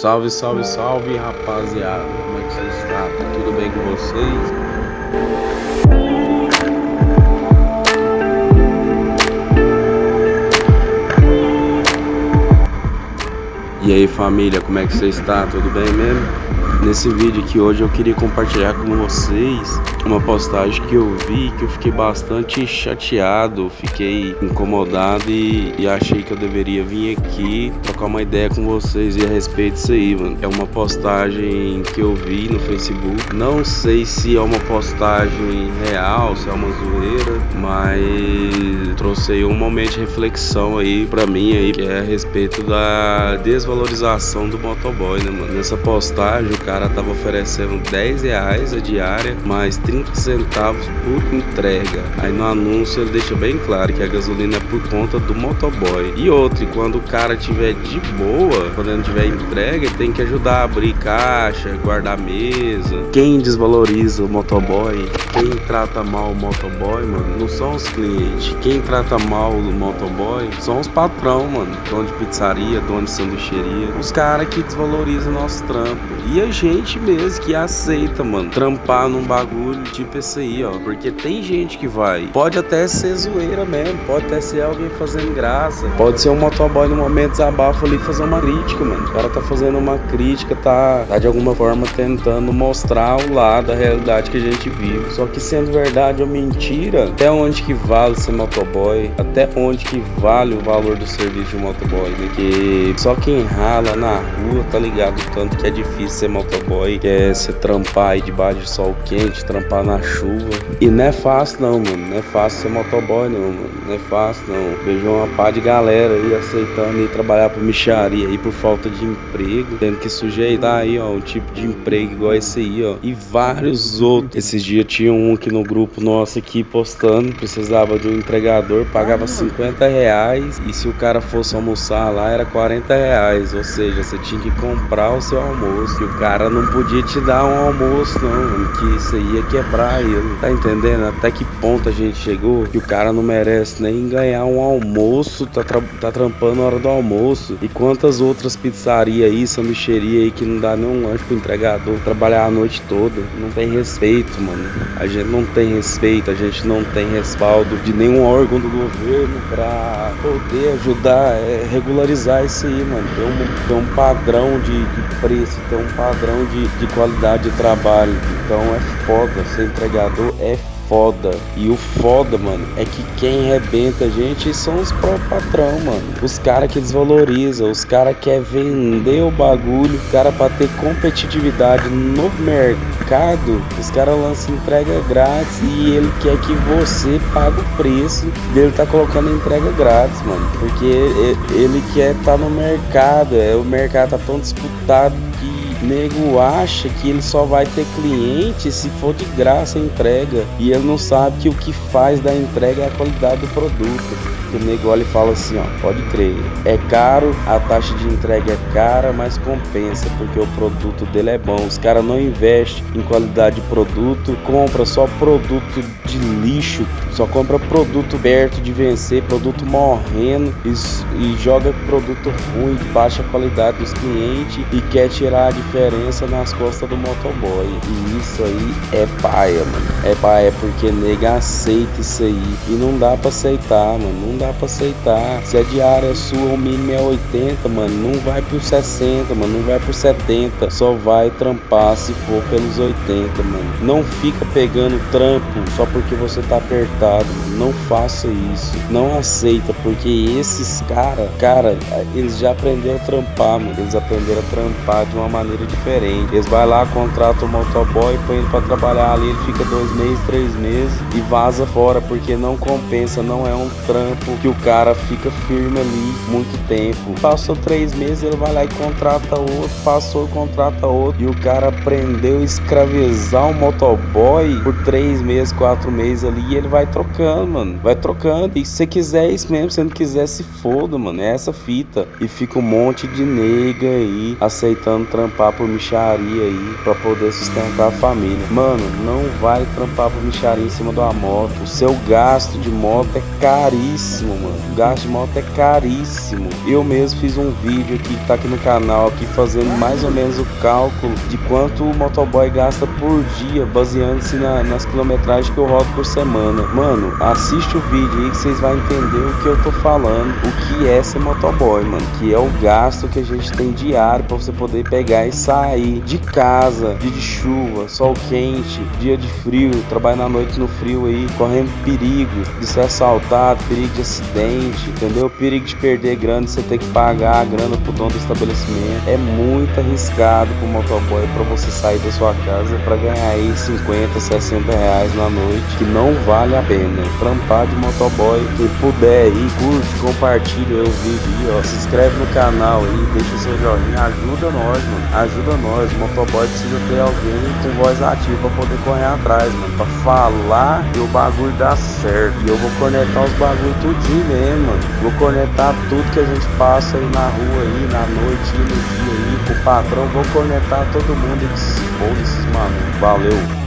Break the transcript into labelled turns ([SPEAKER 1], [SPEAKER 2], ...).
[SPEAKER 1] Salve, salve, salve, rapaziada. Como é que vocês estão? Tá tudo bem com vocês? E aí, família, como é que vocês estão? Tudo bem mesmo? Nesse vídeo aqui hoje eu queria compartilhar com vocês uma postagem que eu vi, que eu fiquei bastante chateado, fiquei incomodado e achei que eu deveria vir aqui trocar uma ideia com vocês a respeito disso aí, mano. É uma postagem que eu vi no Facebook, não sei se é uma postagem real, se é uma zoeira, mas trouxe aí um momento de reflexão aí pra mim aí, que é a respeito da desvalorização do motoboy, né, mano? Nessa postagem o cara tava oferecendo R$10 a diária, mais 30 centavos por entrega. Aí no anúncio ele deixa bem claro que a gasolina é por conta do motoboy. E outra, quando o cara tiver de boa, quando ele tiver entrega, ele tem que ajudar a abrir caixa, guardar mesa. Quem desvaloriza o motoboy, quem trata mal o motoboy, mano, não são os clientes. Quem trata mal o motoboy são os patrão, mano, dono de pizzaria, dono de sanduicheria, os caras que desvalorizam o nosso trampo. E a gente mesmo que aceita, mano, trampar num bagulho tipo esse aí, ó. Porque tem gente que vai. Pode até ser zoeira mesmo, pode até ser alguém fazendo graça. Pode ser um motoboy no momento desabafo ali fazer uma crítica, mano. O cara tá fazendo uma crítica, tá de alguma forma tentando mostrar o lado da realidade que a gente vive. Só que sendo verdade ou mentira, até onde que vale ser motoboy? Até onde que vale o valor do serviço de motoboy, né? Que só quem rala na rua tá ligado o tanto que é difícil ser motoboy, que é se trampar aí debaixo de sol quente, trampar na chuva. E não é fácil não, mano. Não é fácil ser motoboy não, mano. Não é fácil não. Vejo uma pá de galera aí aceitando ir trabalhar por mixaria aí por falta de emprego, tendo que sujeitar aí, ó, um tipo de emprego igual esse aí, ó. E vários outros. Esses dias tinha um aqui no grupo nosso aqui postando, precisava de um entregador, pagava R$50 e se o cara fosse almoçar lá era R$40. Ou seja, você tinha que comprar o seu almoço. E o cara não podia te dar um almoço não, mano, que isso aí ia quebrar ele. Tá entendendo? Até que ponto a gente chegou que o cara não merece nem ganhar um almoço, tá trampando na hora do almoço. E quantas outras pizzarias aí, sanduicheria aí que não dá nem um lanche pro entregador, trabalhar a noite toda. Não tem respeito, mano. A gente não tem respeito, a gente não tem respaldo de nenhum órgão do governo pra poder ajudar, regularizar isso aí, mano. Tem um padrão de preço, tem um padrão de qualidade de trabalho. Então é foda, ser entregador é foda. E o foda, mano, é que quem arrebenta a gente são os próprios patrão, mano. Os caras que desvalorizam, os caras que querem vender o bagulho, o cara pra ter competitividade no mercado, os caras lançam entrega grátis e ele quer que você pague o preço dele tá colocando entrega grátis, mano. Porque ele quer tá no mercado, o mercado tá tão disputado que nego acha que ele só vai ter cliente se for de graça a entrega. E ele não sabe que o que faz da entrega é a qualidade do produto. O nego olha e fala assim, ó, pode crer, é caro, a taxa de entrega é cara, mas compensa, porque o produto dele é bom. Os caras não investem em qualidade de produto, compra só produto de lixo, só compra produto perto de vencer, produto morrendo e joga produto ruim, de baixa qualidade dos clientes e quer tirar a diferença nas costas do motoboy. E isso aí é paia, mano. É paia porque nega aceita isso aí. E não dá pra aceitar, mano. Não dá pra aceitar. Se a diária sua, o mínimo é 80, mano, não vai por 60, mano. Não vai por 70. Só vai trampar se for pelos 80, mano. Não fica pegando trampo só porque você tá apertado. Não faça isso. Não aceita, porque esses cara, eles já aprenderam a trampar, mano. Eles aprenderam a trampar de uma maneira diferente. Eles vai lá, contratam o motoboy, põe ele pra trabalhar ali, ele fica 2 meses, 3 meses e vaza fora, porque não compensa, não é um trampo que o cara fica firme ali muito tempo. Passou 3 meses, ele vai lá e contrata outro, passou e contrata outro, e o cara aprendeu a escravizar o motoboy motoboy por 3 meses, 4 meses ali e ele vai trocando, mano. Vai trocando. E se você quiser isso mesmo, se não quiser, se foda, mano. É essa fita. E fica um monte de nega aí aceitando trampar por mixaria aí pra poder sustentar a família. Mano, não vai trampar por mixaria em cima de uma moto. O seu gasto de moto é caríssimo, mano. O gasto de moto é caríssimo. Eu mesmo fiz um vídeo aqui que tá aqui no canal, aqui fazendo mais ou menos o cálculo de quanto o motoboy gasta por dia, baseando-se nas quilometragens que eu rodo por semana. Mano, assiste o vídeo aí que vocês vão entender o que eu tô falando, o que é ser motoboy, mano. Que é o gasto que a gente tem diário pra você poder pegar e sair de casa, dia de chuva, sol quente, dia de frio, trabalhar na noite no frio aí, correndo perigo de ser assaltado, perigo de acidente, entendeu? Perigo de perder grana, de você ter que pagar a grana pro dono do estabelecimento. É muito arriscado pro motoboy pra você sair da sua casa pra ganhar aí 50, 60 reais na noite, que não vale a pena. Trampar de motoboy, quem puder aí, curte, compartilha o vídeo aí, ó. Se inscreve no canal aí, deixa o seu joinha, ajuda nós, mano. Ajuda nós. O motoboy precisa ter alguém com voz ativa pra poder correr atrás, mano. Pra falar e o bagulho dar certo. E eu vou conectar os bagulho tudinho mesmo, mano. Vou conectar tudo que a gente passa aí na rua aí, na noite, no dia aí, com o patrão. Vou conectar todo mundo e que se foda esses malucos. Valeu.